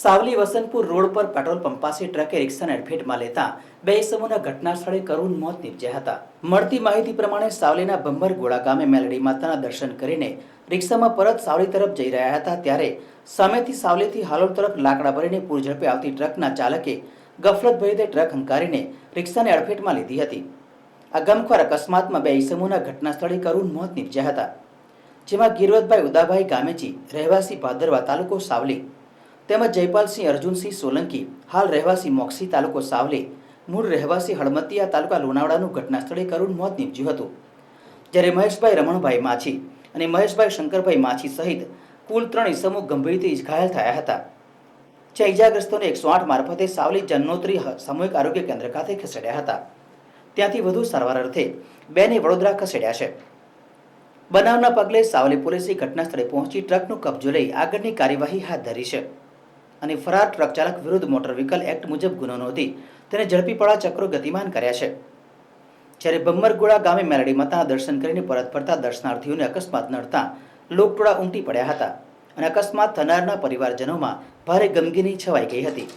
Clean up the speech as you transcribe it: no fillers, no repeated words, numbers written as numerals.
Savli વસંતપુર road પર petrol pump પાસે ટ્રકે રિક્ષાને અડફેટમાં લેતા બે ઇસમોના ઘટના સ્થળે કરુણ મોત નીપજ્યા હતા। મળતી માહિતી પ્રમાણે સાવલીના ભંભરગોળા ગામે મેલડી માતાના દર્શન કરીને રિક્ષામાં પરત સાવલી તરફ જઈ રહ્યા હતા ત્યારે સામેથી સાવલીથી હાલોલ તરફ લાકડા ભરીને પૂર ઝડપે આવતી ટ્રકના ચાલકે ગફલત ભરી ટ્રક હંકારીને રિક્ષાને અડફેટમાં લીધી હતી। આ ગમખ્વાર અકસ્માતમાં બે ઇસમોના ઘટના સ્થળે કરુણ મોત નીપજ્યા હતા, જેમાં ગિરવતભાઈ ઉદાભાઈ ગામેચી રહેવાસી ભાદરવા તાલુકો સાવલી તેમજ જયપાલસિંહ અર્જુનસિંહ સોલંકી હાલ રહેવાસી મોક્ષી તાલુકો સાવલી મૂળ રહેવાસી હળમતિયા તાલુકા લોનાવાડાનું ઘટના સ્થળે કરુણ મોત નીપજ્યું હતું। જ્યારે મહેશભાઈ રમણભાઈ માછી અને મહેશભાઈ શંકરભાઈ માછી સહિત કુલ 3 ઇસમો ગંભીર રીતે ઘાયલ થયા હતા, જે ઇજાગ્રસ્તોને 108 મારફતે સાવલી જન્નોત્રી સામૂહિક આરોગ્ય કેન્દ્ર ખાતે ખસેડ્યા હતા। ત્યાંથી વધુ સારવાર અર્થે બેને વડોદરા ખસેડ્યા છે। બનાવના પગલે સાવલી પોલીસે ઘટના સ્થળે પહોંચી ટ્રકનો કબજો લઈ આગળની કાર્યવાહી હાથ ધરી છે અને ફરાર ટ્રક ચાલક વિરુદ્ધ મોટર વ્હીકલ એક્ટ મુજબ ગુનો નોંધી તેને ઝડપી પાડવા ચક્રો ગતિમાન કર્યા છે। જ્યારે ભંભરગોળા ગામે મેલડી માતાના દર્શન કરીને પરત ફરતા દર્શનાર્થીઓને અકસ્માત નડતા લોકટોળા ઉમટી પડ્યા હતા અને અકસ્માત થનારના પરિવારજનોમાં ભારે ગમગીની છવાઈ ગઈ હતી।